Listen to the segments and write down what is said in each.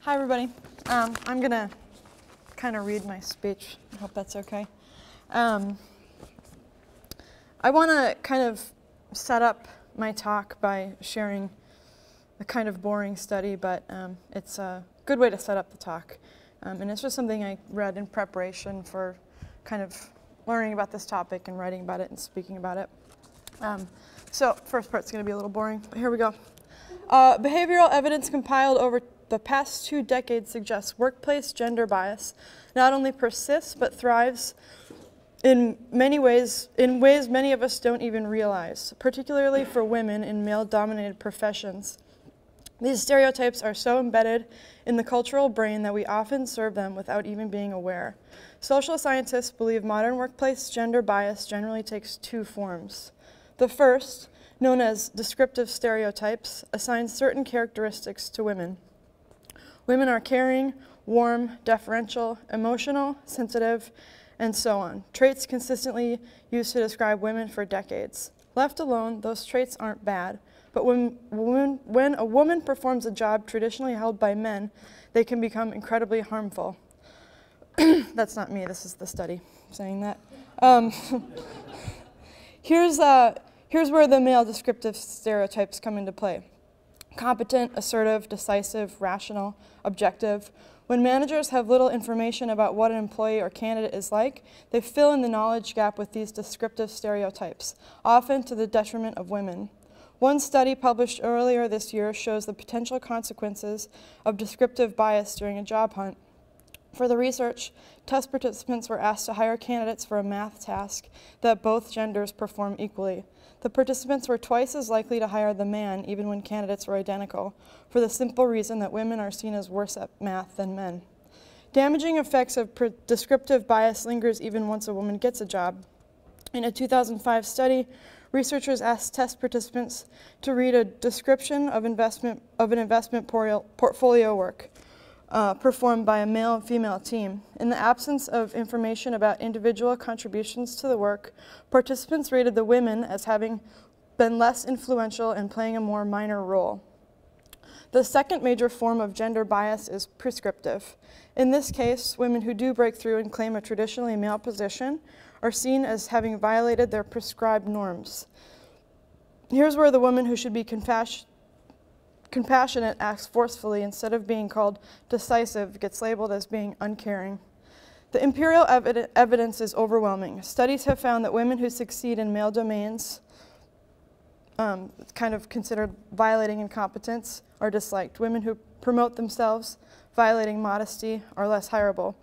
Hi, everybody. I'm going to kind of read my speech. I hope that's okay. I want to kind of set up my talk by sharing a kind of boring study, but it's a good way to set up the talk. And it's just something I read in preparation for kind of learning about this topic and writing about it and speaking about it. So first part's going to be a little boring, but here we go. Behavioral evidence compiled over the past 2 decades suggests workplace gender bias not only persists but thrives in ways many of us don't even realize, particularly for women in male-dominated professions. These stereotypes are so embedded in the cultural brain that we often serve them without even being aware. Social scientists believe modern workplace gender bias generally takes 2 forms. The first, known as descriptive stereotypes, assigns certain characteristics to women. Women are caring, warm, deferential, emotional, sensitive, and so on. Traits consistently used to describe women for decades. Left alone, those traits aren't bad, but when a woman performs a job traditionally held by men, they can become incredibly harmful. That's not me, this is the study saying that. Here's where the male descriptive stereotypes come into play. Competent, assertive, decisive, rational, objective. When managers have little information about what an employee or candidate is like, they fill in the knowledge gap with these descriptive stereotypes, often to the detriment of women. One study published earlier this year shows the potential consequences of descriptive bias during a job hunt. For the research, test participants were asked to hire candidates for a math task that both genders perform equally. The participants were twice as likely to hire the man even when candidates were identical, for the simple reason that women are seen as worse at math than men. Damaging effects of descriptive bias lingers even once a woman gets a job. In a 2005 study, researchers asked test participants to read a description of an investment portfolio work performed by a male and female team. In the absence of information about individual contributions to the work, participants rated the women as having been less influential and playing a more minor role. The second major form of gender bias is prescriptive. In this case, women who do break through and claim a traditionally male position are seen as having violated their prescribed norms. Here's where the woman who should be compassionate acts forcefully instead of being called decisive gets labeled as being uncaring. The empirical evidence is overwhelming. Studies have found that women who succeed in male domains, kind of considered violating incompetence, are disliked. Women who promote themselves, violating modesty, are less hireable.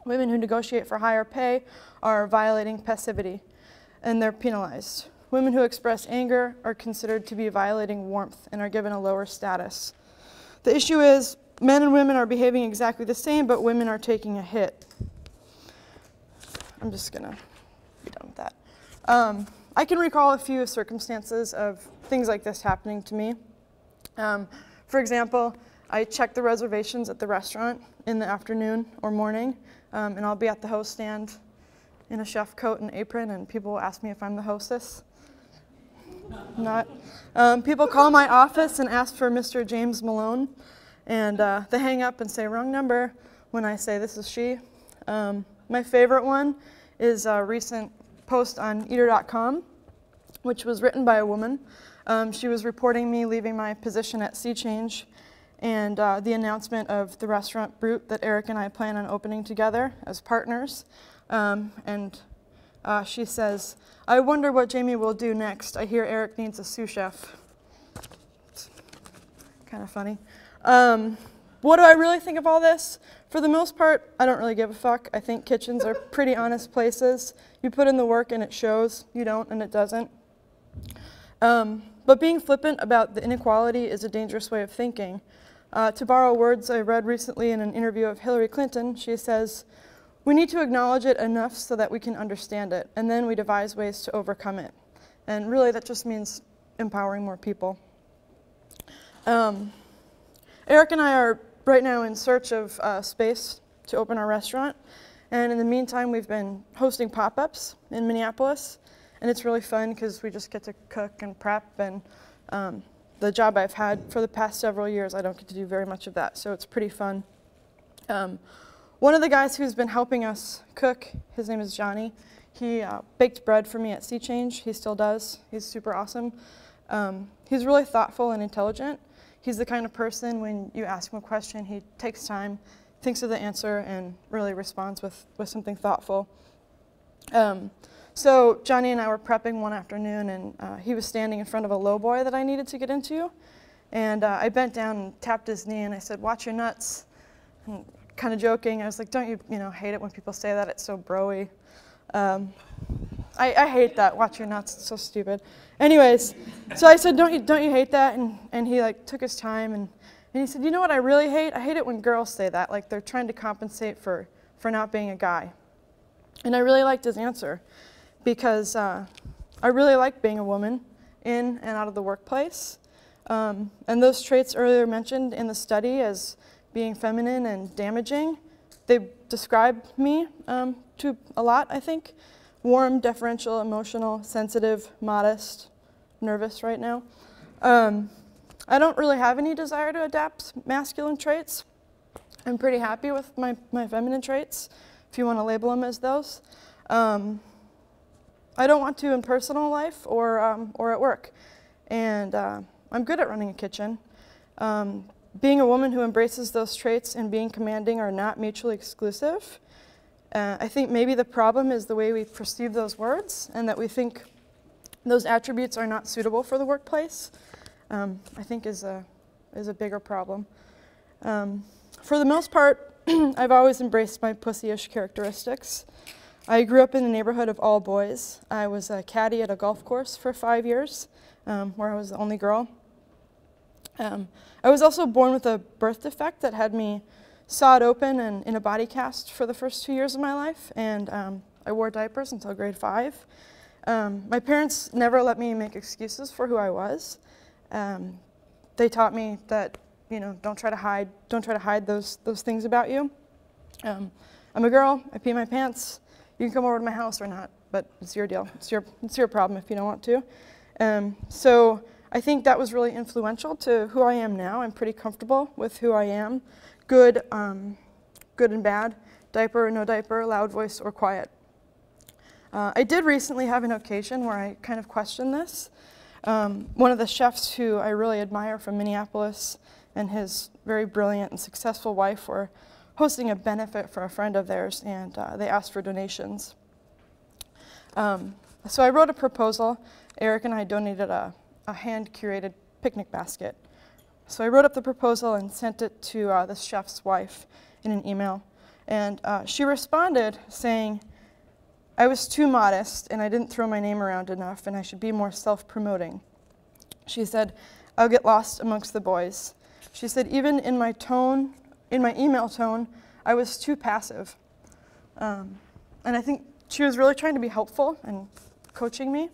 Women who negotiate for higher pay are violating passivity, and they're penalized. Women who express anger are considered to be violating warmth and are given a lower status. The issue is men and women are behaving exactly the same, but women are taking a hit. I'm just going to be done with that. I can recall a few circumstances of things like this happening to me. For example, I check the reservations at the restaurant in the afternoon or morning, and I'll be at the host stand in a chef coat and apron, and people will ask me if I'm the hostess. Not. People call my office and ask for Mr. James Malone, and they hang up and say, wrong number, when I say this is she. My favorite one is a recent post on eater.com, which was written by a woman. She was reporting me leaving my position at Sea Change and the announcement of the restaurant Brute that Eric and I plan on opening together as partners. She says, I wonder what Jamie will do next. I hear Eric needs a sous chef. It's kind of funny. What do I really think of all this? For the most part, I don't really give a fuck. I think kitchens are pretty honest places. You put in the work and it shows. You don't and it doesn't. But being flippant about the inequality is a dangerous way of thinking. To borrow words I read recently in an interview of Hillary Clinton, she says, we need to acknowledge it enough so that we can understand it, and then we devise ways to overcome it. And really, that just means empowering more people. Eric and I are right now in search of space to open our restaurant, and in the meantime, we've been hosting pop-ups in Minneapolis, and it's really fun because we just get to cook and prep and the job I've had for the past several years, I don't get to do very much of that, so it's pretty fun. One of the guys who's been helping us cook, his name is Johnny. He baked bread for me at Sea Change. He still does. He's super awesome. He's really thoughtful and intelligent. He's the kind of person, when you ask him a question, he takes time, thinks of the answer, and really responds with something thoughtful. So Johnny and I were prepping one afternoon, and he was standing in front of a lowboy that I needed to get into. And I bent down and tapped his knee, and I said, "Watch your nuts." And kind of joking, I was like, "Don't you hate it when people say that? It's so bro-y." I hate that. "Watch your nuts." It's so stupid. Anyways, so I said, don't you hate that? And he like took his time, and he said, "You know what I really hate? I hate it when girls say that, like they're trying to compensate for not being a guy." And I really liked his answer, because I really like being a woman in and out of the workplace. And those traits earlier mentioned in the study as being feminine and damaging, they describe me to a lot, I think. Warm, deferential, emotional, sensitive, modest, nervous right now. I don't really have any desire to adapt masculine traits. I'm pretty happy with my feminine traits, if you want to label them as those. I don't want to in personal life or at work. And I'm good at running a kitchen. Being a woman who embraces those traits and being commanding are not mutually exclusive. I think maybe the problem is the way we perceive those words, and that we think those attributes are not suitable for the workplace, I think is a bigger problem. For the most part, I've always embraced my pussy-ish characteristics. I grew up in a neighborhood of all boys. I was a caddy at a golf course for 5 years, where I was the only girl. I was also born with a birth defect that had me sawed open and in a body cast for the first 2 years of my life, and I wore diapers until grade 5. My parents never let me make excuses for who I was. They taught me that, don't try to hide those things about you. I'm a girl. I pee my pants. You can come over to my house or not, but it's your deal. It's your problem if you don't want to. So I think that was really influential to who I am now. I'm pretty comfortable with who I am. Good and bad, diaper or no diaper, loud voice or quiet. I did recently have an occasion where I kind of questioned this. One of the chefs who I really admire from Minneapolis and his very brilliant and successful wife were hosting a benefit for a friend of theirs, and they asked for donations. So I wrote a proposal. Eric and I donated a hand-curated picnic basket. So I wrote up the proposal and sent it to the chef's wife in an email. And she responded saying, "I was too modest and I didn't throw my name around enough and I should be more self-promoting." She said, "I'll get lost amongst the boys." She said, "Even in my email tone, I was too passive." And I think she was really trying to be helpful and coaching me.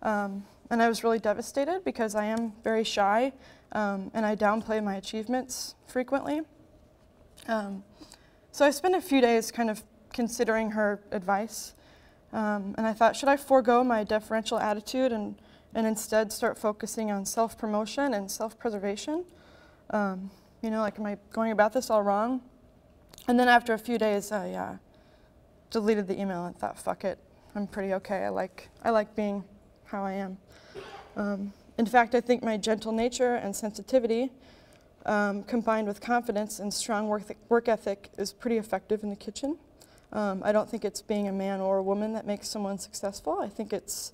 And I was really devastated because I am very shy, and I downplay my achievements frequently. So I spent a few days kind of considering her advice, and I thought, should I forego my deferential attitude and instead start focusing on self-promotion and self-preservation? Like, am I going about this all wrong? And then after a few days, I deleted the email and thought, fuck it, I'm pretty okay. I like being how I am. In fact, I think my gentle nature and sensitivity, combined with confidence and strong work ethic, is pretty effective in the kitchen. I don't think it's being a man or a woman that makes someone successful. I think it's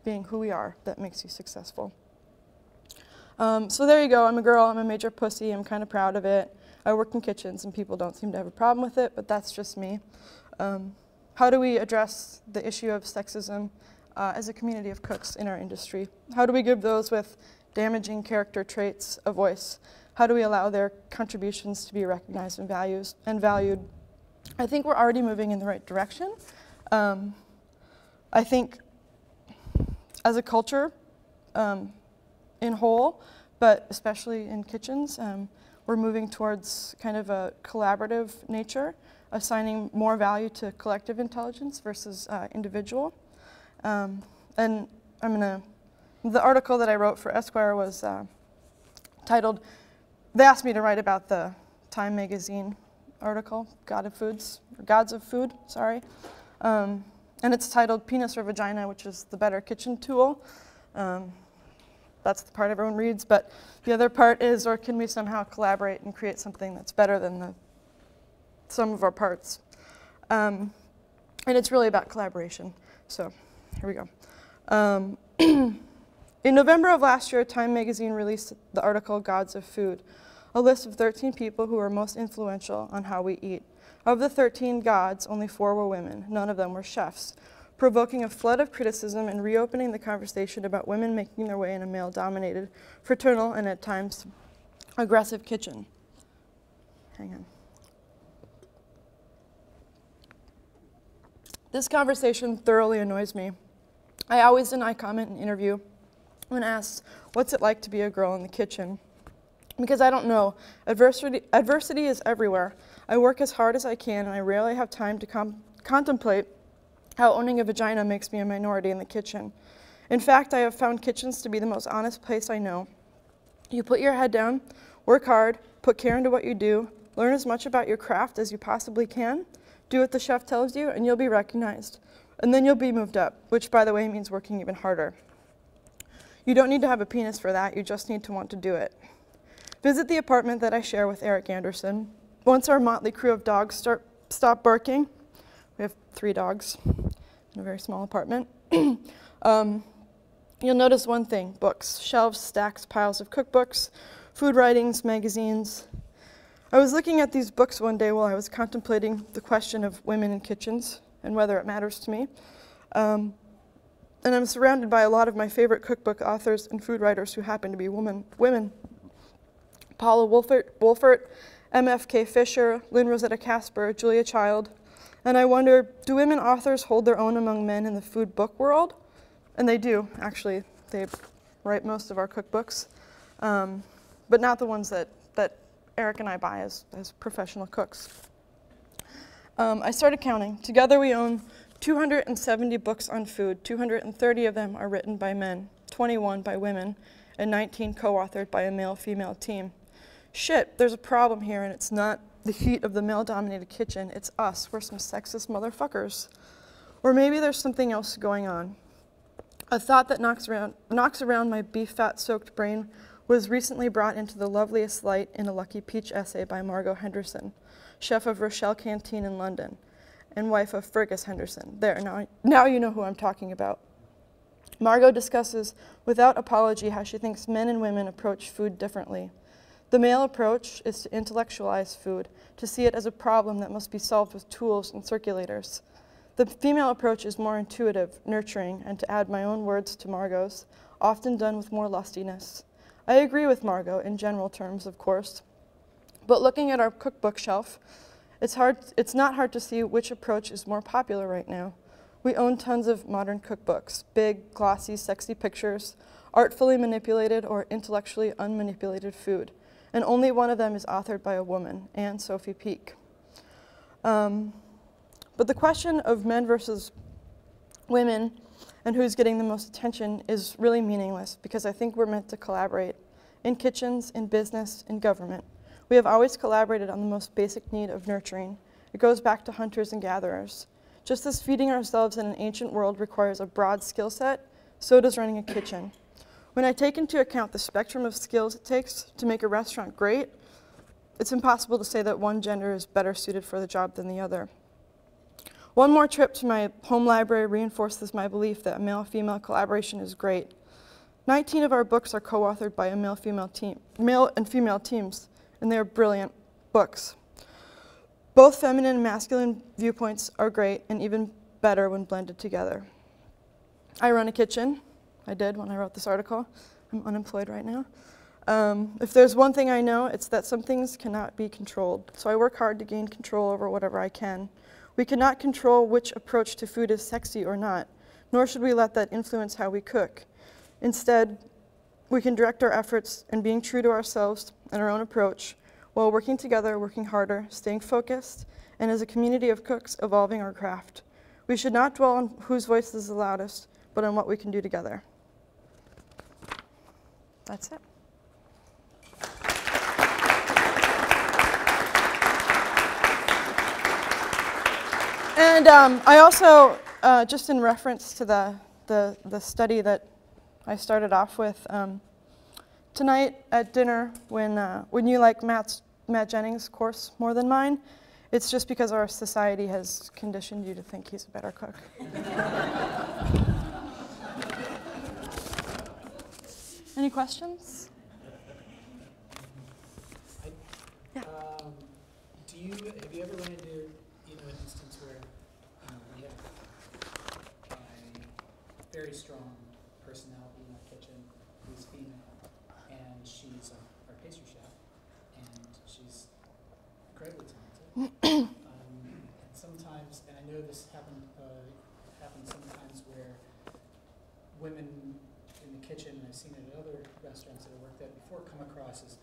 being who we are that makes you successful. So there you go. I'm a girl. I'm a major pussy. I'm kind of proud of it. I work in kitchens, and people don't seem to have a problem with it, but that's just me. How do we address the issue of sexism as a community of cooks in our industry? How do we give those with damaging character traits a voice? How do we allow their contributions to be recognized and valued? I think we're already moving in the right direction. I think as a culture in whole, but especially in kitchens, we're moving towards kind of a collaborative nature, assigning more value to collective intelligence versus individual. And I'm going to The article that I wrote for Esquire was titled, they asked me to write about the Time magazine article, Gods of Food, sorry. And it's titled Penis or Vagina, which is the better kitchen tool. That's the part everyone reads, but the other part is, or can we somehow collaborate and create something that's better than the sum of our parts? And it's really about collaboration. So here we go. In November of last year, Time magazine released the article Gods of Food, a list of 13 people who are most influential on how we eat. Of the 13 gods, only 4 were women. None of them were chefs, provoking a flood of criticism and reopening the conversation about women making their way in a male-dominated, fraternal, and at times aggressive kitchen. Hang on. This conversation thoroughly annoys me. I always deny comment in interview when asked, what's it like to be a girl in the kitchen? Because I don't know. Adversity is everywhere. I work as hard as I can, and I rarely have time to contemplate how owning a vagina makes me a minority in the kitchen. In fact, I have found kitchens to be the most honest place I know. You put your head down, work hard, put care into what you do, learn as much about your craft as you possibly can, do what the chef tells you, and you'll be recognized. And then you'll be moved up, which, by the way, means working even harder. You don't need to have a penis for that, you just need to want to do it. Visit the apartment that I share with Eric Anderson. Once our motley crew of dogs stop barking, we have 3 dogs in a very small apartment, you'll notice one thing: books, shelves, stacks, piles of cookbooks, food writings, magazines. I was looking at these books one day while I was contemplating the question of women in kitchens and whether it matters to me. And I'm surrounded by a lot of my favorite cookbook authors and food writers who happen to be women. Paula Wolfert, M.F.K. Fisher, Lynn Rosetta Casper, Julia Child. And I wonder, do women authors hold their own among men in the food book world? And they do, actually. They write most of our cookbooks, but not the ones that Eric and I buy as professional cooks. I started counting. Together we own 270 books on food. 230 of them are written by men, 21 by women, and 19 co-authored by a male-female team. Shit, there's a problem here, and it's not the heat of the male-dominated kitchen. It's us. We're some sexist motherfuckers. Or maybe there's something else going on. A thought that knocks around my beef fat-soaked brain was recently brought into the loveliest light in a Lucky Peach essay by Margot Henderson, chef of Rochelle Canteen in London, and wife of Fergus Henderson. There, now you know who I'm talking about. Margot discusses without apology how she thinks men and women approach food differently. The male approach is to intellectualize food, to see it as a problem that must be solved with tools and circulators. The female approach is more intuitive, nurturing, and to add my own words to Margot's, often done with more lustiness. I agree with Margot in general terms, of course, but looking at our cookbook shelf, it's not hard to see which approach is more popular right now. We own tons of modern cookbooks, big, glossy, sexy pictures, artfully manipulated or intellectually unmanipulated food, and only one of them is authored by a woman, Anne Sophie Peake. But the question of men versus women and who's getting the most attention is really meaningless, because I think we're meant to collaborate in kitchens, in business, in government. We have always collaborated on the most basic need of nurturing. It goes back to hunters and gatherers. Just as feeding ourselves in an ancient world requires a broad skill set, so does running a kitchen. When I take into account the spectrum of skills it takes to make a restaurant great, it's impossible to say that one gender is better suited for the job than the other. One more trip to my home library reinforces my belief that male-female collaboration is great. 19 of our books are co-authored by a male and female teams, and they're brilliant books. Both feminine and masculine viewpoints are great, and even better when blended together. I run a kitchen. I did when I wrote this article. I'm unemployed right now. If there's one thing I know, it's that some things cannot be controlled. So I work hard to gain control over whatever I can. We cannot control which approach to food is sexy or not, nor should we let that influence how we cook. Instead, we can direct our efforts in being true to ourselves and our own approach, while working together, working harder, staying focused, and as a community of cooks, evolving our craft. We should not dwell on whose voice is the loudest, but on what we can do together. that's it. And I also, just in reference to the study that I started off with, tonight at dinner, when you like Matt Jennings' course more than mine, it's just because our society has conditioned you to think he's a better cook. Any questions? Yeah. Have you ever run into an instance where we have a very strong personality in our kitchen who's female, and she's our pastry chef, and she's incredibly talented. And sometimes, and I know this happens sometimes where women in the kitchen, and I've seen it at other restaurants that I worked at before, come across as,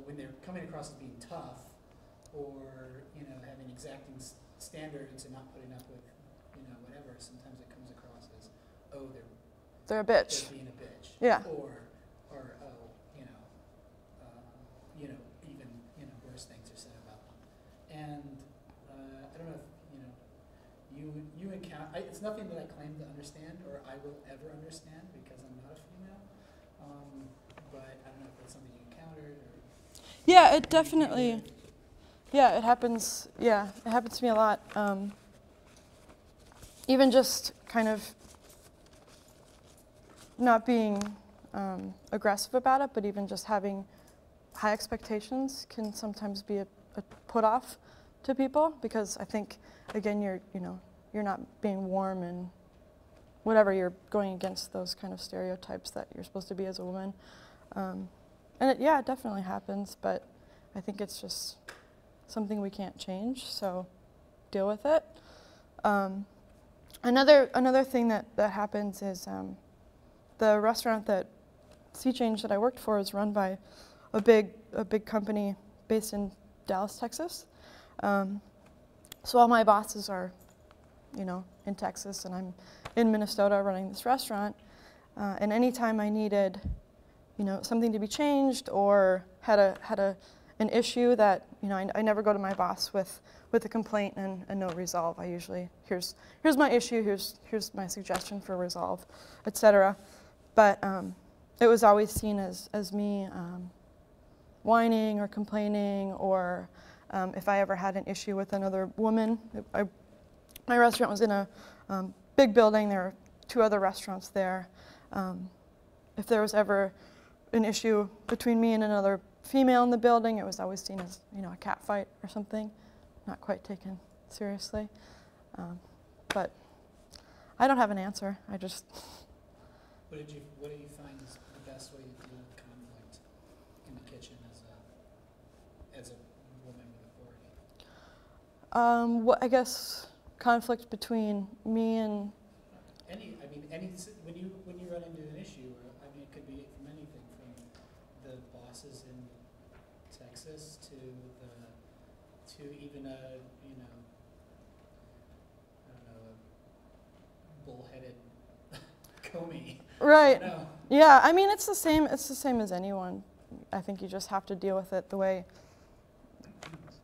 when they're coming across as being tough, or having exacting standards and not putting up with whatever. Sometimes it comes across as, they're a bitch. They're being a bitch. Yeah. Or even worse things are said about them. And I don't know if you encounter. It's nothing that I claim to understand or I will ever understand because I'm not a female. But I don't know if that's something you encountered or. Yeah, it definitely. Yeah, it happens. Yeah, it happens to me a lot. Even just kind of not being aggressive about it, but even just having high expectations can sometimes be a put off to people because I think again you're not being warm and whatever, you're going against those kind of stereotypes that you're supposed to be as a woman. And it definitely happens, but I think it's just something we can't change, so deal with it. Another thing that happens is the restaurant Sea Change that I worked for is run by a big company based in Dallas, Texas. So all my bosses are, in Texas, and I'm in Minnesota running this restaurant. And anytime I needed, something to be changed or had an issue that I never go to my boss with a complaint and no resolve. I usually here's my issue, here's my suggestion for resolve, etc. But it was always seen as me whining or complaining, or if I ever had an issue with another woman. My restaurant was in a big building. There were 2 other restaurants there. If there was ever an issue between me and another female in the building, it was always seen as a cat fight or something, not quite taken seriously. But I don't have an answer. I just. What do you find is the best way to deal with conflict in the kitchen as a woman with authority? I guess conflict between me and. When you run into an issue, it could be from anything from the bosses in Texas to even a bullheaded Comey. Right. Yeah. It's the same. It's the same as anyone. I think you just have to deal with it the way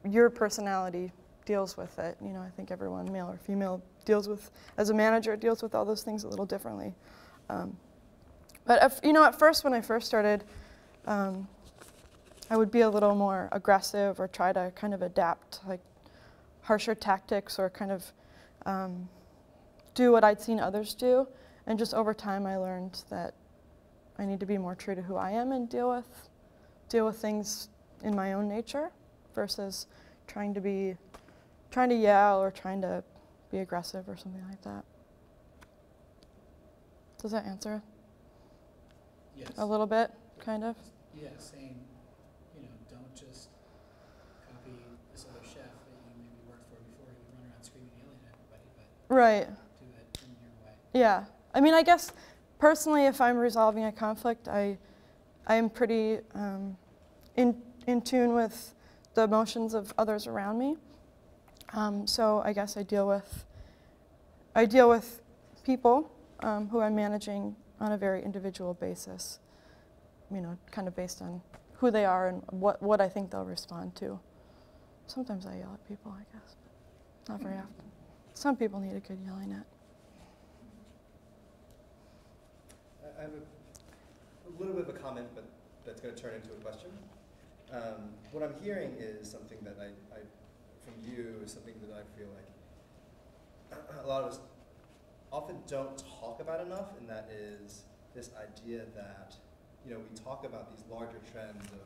your personality deals with it. I think everyone, male or female, as a manager, deals with all those things a little differently. But at first, when I first started, I would be a little more aggressive or try to kind of adapt, like harsher tactics, or kind of do what I'd seen others do. And just over time, I learned that I need to be more true to who I am and deal with things in my own nature versus trying to yell or trying to be aggressive or something like that. Does that answer? Yes. A little bit, kind of? Yeah, saying, don't just copy this other chef that you maybe worked for before. You run around screaming and yelling at everybody, but right. Do it in your way. Yeah. I guess personally, if I'm resolving a conflict, I am pretty in tune with the emotions of others around me. So I guess I deal with people who I'm managing on a very individual basis. kind of based on who they are and what I think they'll respond to. Sometimes I yell at people, I guess, but not very often. Some people need a good yelling at. I have a little bit of a comment, but that's going to turn into a question. What I'm hearing is something that I from you is something that I feel like a lot of us often don't talk about enough, and that is this idea that, we talk about these larger trends of,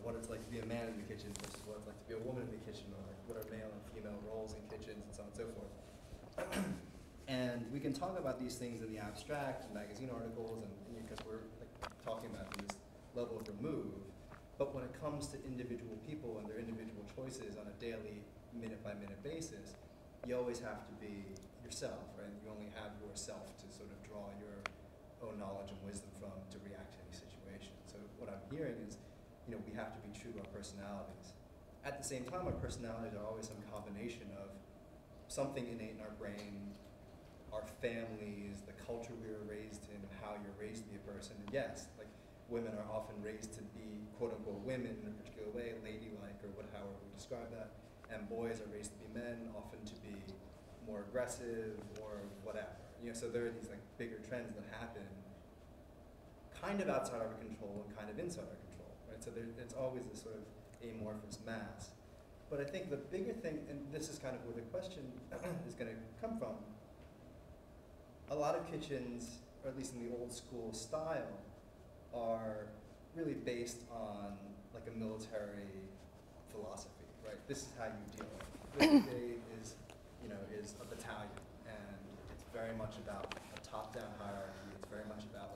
what it's like to be a man in the kitchen versus what it's like to be a woman in the kitchen, or like what are male and female roles in kitchens, and so on and so forth. And we can talk about these things in the abstract, in magazine articles, and because we're talking about this level of remove. But when it comes to individual people and their individual choices on a daily, minute-by-minute basis, you always have to be yourself, right? You only have yourself to sort of draw your own knowledge and wisdom from to react to any situation. So what I'm hearing is, we have to be true to our personalities. At the same time, our personalities are always some combination of something innate in our brain, our families, the culture we were raised in, how you're raised to be a person. And yes, women are often raised to be quote-unquote women in a particular way, ladylike, or however we describe that. And boys are raised to be men, often to be more aggressive or whatever. So there are these bigger trends that happen kind of outside our control and kind of inside our control, right? So it's always this sort of amorphous mass. But I think the bigger thing, and this is kind of where the question is going to come from, a lot of kitchens, or at least in the old school style, are really based on a military philosophy, right? This is how you deal with it. The brigade is a battalion, and it's very much about a top-down hierarchy. It's very much about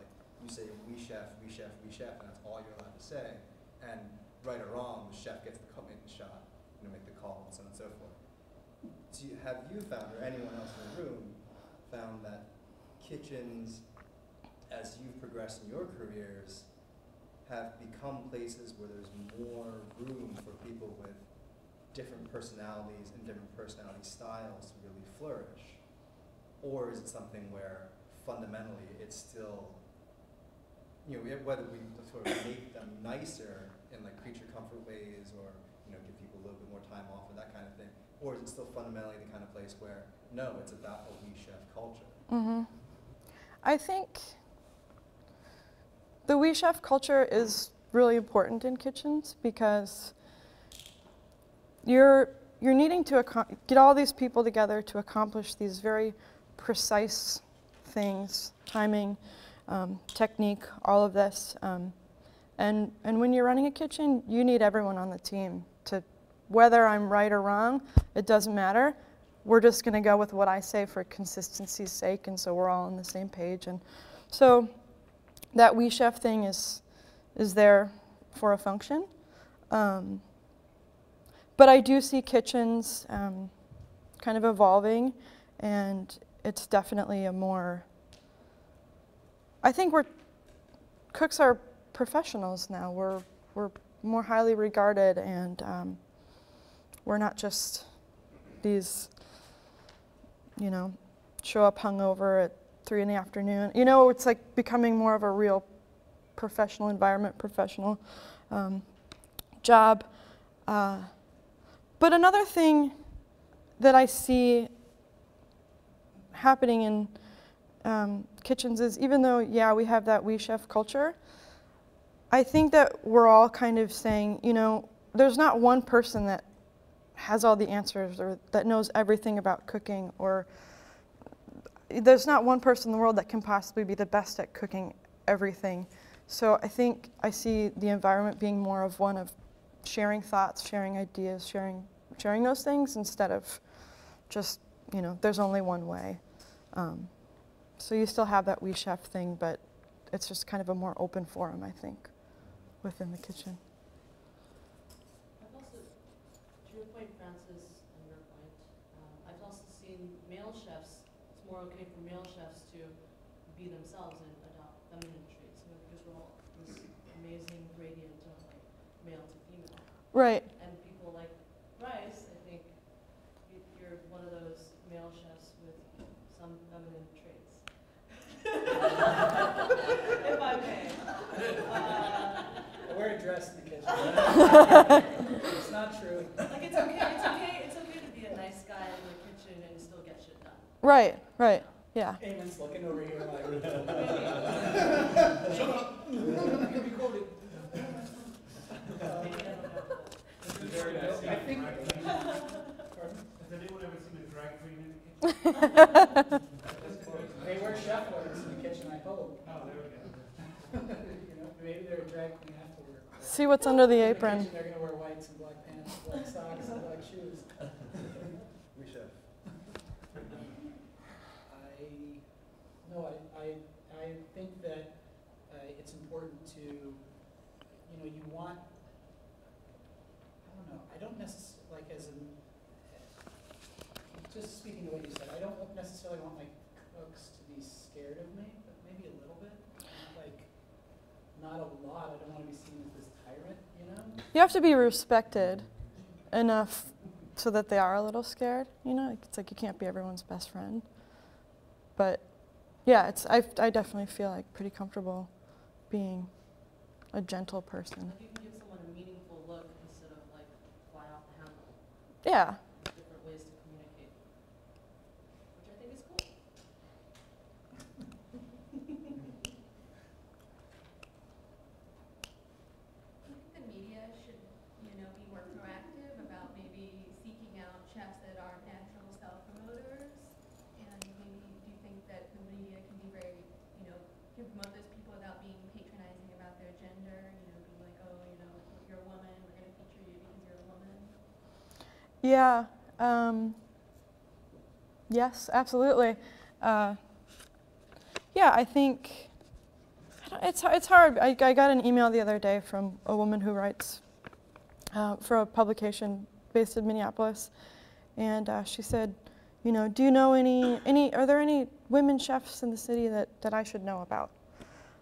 you say we chef, we chef, we chef, and that's all you're allowed to say. And right or wrong, the chef gets to come in and shot, make the call, and so on and so forth. So have you found, or anyone else in the room, found that kitchens, as you've progressed in your careers, have become places where there's more room for people with different personalities and different personality styles to really flourish? Or is it something where fundamentally it's still, whether we sort of make them nicer in creature comfort ways, or give people a little bit more time off or that kind of thing, or is it still fundamentally the kind of place where, no, it's about a we chef culture? Mm-hmm. I think the we chef culture is really important in kitchens because you're needing to get all these people together to accomplish these very precise things, timing, technique, all of this. And when you're running a kitchen, you need everyone on the team to, whether I'm right or wrong, it doesn't matter. We're just going to go with what I say for consistency's sake, and so we're all on the same page. And so that we chef thing is there for a function. But I do see kitchens kind of evolving, and it's definitely a more, I think cooks are professionals now. We're more highly regarded, and we're not just these, show up hungover at 3 in the afternoon. It's becoming more of a real professional environment, professional job. But another thing that I see happening in kitchens is, even though, yeah, we have that we chef culture, I think that we're all kind of saying, there's not one person that has all the answers or that knows everything about cooking, or there's not one person in the world that can possibly be the best at cooking everything. So I think I see the environment being more of one of sharing thoughts, sharing ideas, sharing those things, instead of just, there's only one way. So you still have that we chef thing, but it's just kind of a more open forum, I think, within the kitchen. I've also, to your point, Francis, and your point, I've also seen male chefs, it's more okay for male chefs to be themselves and adopt feminine traits, because we're all this amazing gradient of male to female. Right. And people like Bryce, I think you're one of those male chefs with some feminine traits. If I may. dress in the kitchen. It's not true. Like it's okay to be a nice guy in the kitchen and still get shit done. Right, right, yeah. Eamon's looking over here like, shut up. You can be quoted. Very nice. I think. Has anyone ever seen a drag queen in the kitchen? They wear chef wears in the kitchen, I hope. Oh, there we go. You know, maybe they're a drag queen afterward. See what's under the In the apron. kitchen, they're gonna wear whites and black pants, black socks, and black shoes. We should. I think that it's important to, you know, you want, I don't know, I don't necessarily, like as in, just speaking to what you said, I don't necessarily want my cooks to be scared of me, but maybe a little bit. Like, not a lot. I don't want to be seen as this tyrant, you know? You have to be respected enough so that they are a little scared, you know? It's like you can't be everyone's best friend. But yeah, I definitely feel like pretty comfortable being a gentle person. Like you can give someone a meaningful look instead of like fly off the handle. Yeah. Different ways to communicate, which I think is cool. I think the media should, be more proactive about maybe seeking out chefs that are natural self-promoters. And maybe do you think that the media can be very, can promote those people without being patronizing about their gender? Being like, oh, you're a woman, we're going to feature you because you're a woman. Yeah. Yes, absolutely. Yeah, I think it's hard. I got an email the other day from a woman who writes for a publication based in Minneapolis, and she said, do you know are there any women chefs in the city that I should know about?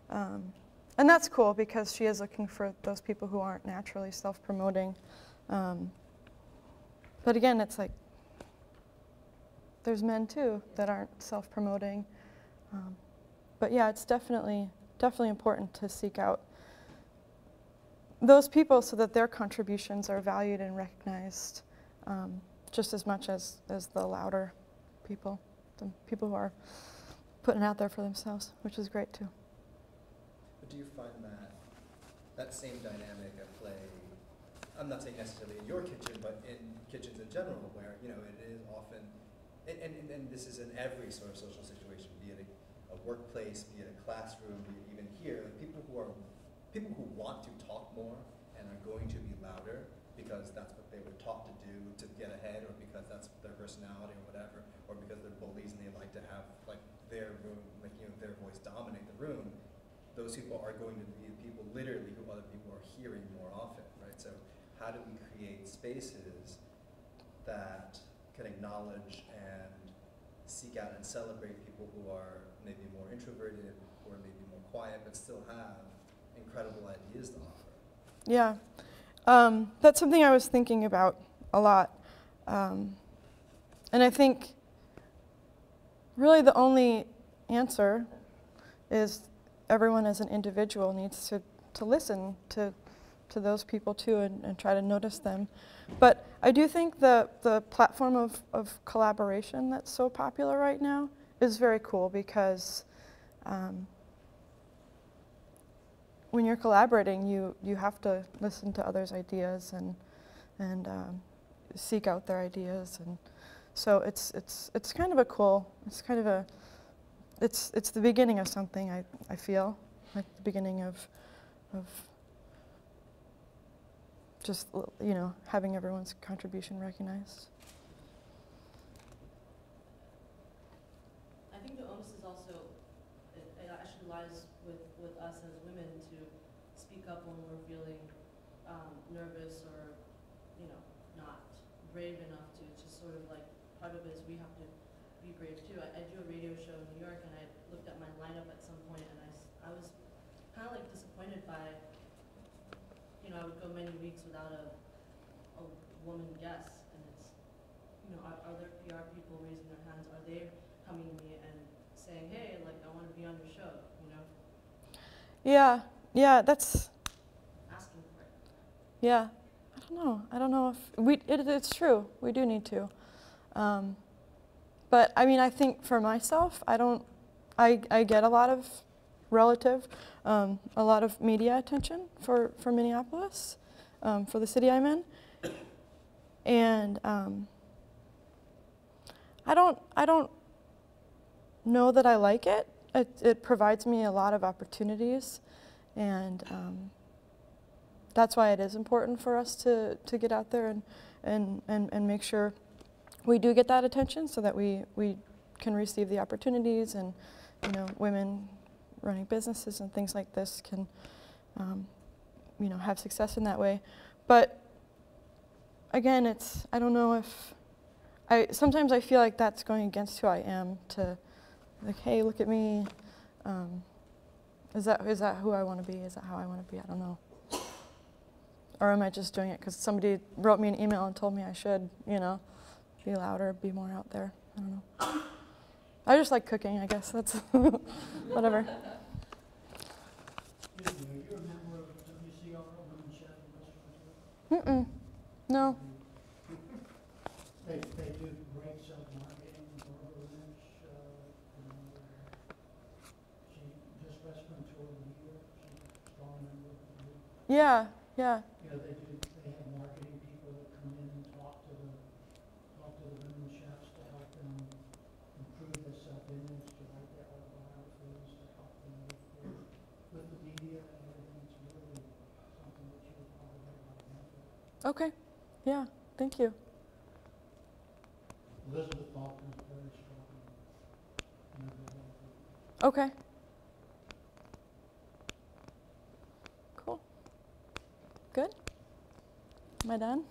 And that's cool because she is looking for those people who aren't naturally self-promoting. But again, it's like there's men too that aren't self-promoting. But yeah, it's definitely important to seek out those people so that their contributions are valued and recognized just as much as the louder people, the people who are putting it out there for themselves, which is great too. But do you find that same dynamic at play, I'm not saying necessarily in your kitchen, but in kitchens in general, where it is often, and this is in every sort of social situation, be it a workplace, be it a classroom, be it even here, like people who want to talk more and are going to be louder because that's what they were taught to do to get ahead, or because that's their personality or whatever, or because they're bullies and they like to have like their room, like their voice dominate the room. Those people are going to be the people literally who other people are hearing more often, right? So how do we create spaces that can acknowledge and seek out and celebrate people who are maybe more introverted or maybe more quiet but still have incredible ideas to offer? Yeah, that's something I was thinking about a lot. And I think really the only answer is everyone as an individual needs to listen to those people too and try to notice them. But I do think the platform of collaboration that's so popular right now is very cool because when you're collaborating, you have to listen to others' ideas and seek out their ideas, and so it's kind of a cool. It's the beginning of something. I feel like the beginning of just having everyone's contribution recognized. I think the onus is also, it actually lies with us as women to speak up when we're feeling nervous or, not brave enough to. It's just sort of like, part of it is we have to be brave too. I do a radio show in New York and I looked at my lineup at some point and I was kind of like disappointed by, I would go many weeks without a woman guest, and it's, are there PR people raising their hands? Are they coming to me and saying, hey, like, I want to be on your show, Yeah, that's asking for Yeah. I don't know. I don't know if it's true. We do need to. But I mean, I think for myself, I get a lot of a lot of media attention for Minneapolis, for the city I'm in. And I don't know that I like it. It provides me a lot of opportunities, and that's why it is important for us to get out there and make sure we do get that attention, so that we can receive the opportunities, and women running businesses and things like this can have success in that way. But again, I don't know if sometimes I feel like that's going against who I am, to like, hey, look at me. Is that who I want to be? Is that how I want to be? I don't know. Or am I just doing it because somebody wrote me an email and told me I should, be louder, be more out there? I don't know. I just like cooking, I guess. That's whatever. Excuse me, are you a member of WCR, Women's Chef and Restaurateur? Mm-mm. No. They do great self-marketing for women. Just restaurateur of the year. She's a strong member of the group. Yeah, yeah. They have marketing people that come in and talk to the women chefs to help them improve their self-image, to write their autobiographies, to help them with the media and everything. It's really something that you would probably have a lot of benefit. Okay. Yeah. Thank you. Elizabeth Faulkner is very strong. Okay. Cool. Good. Am I done?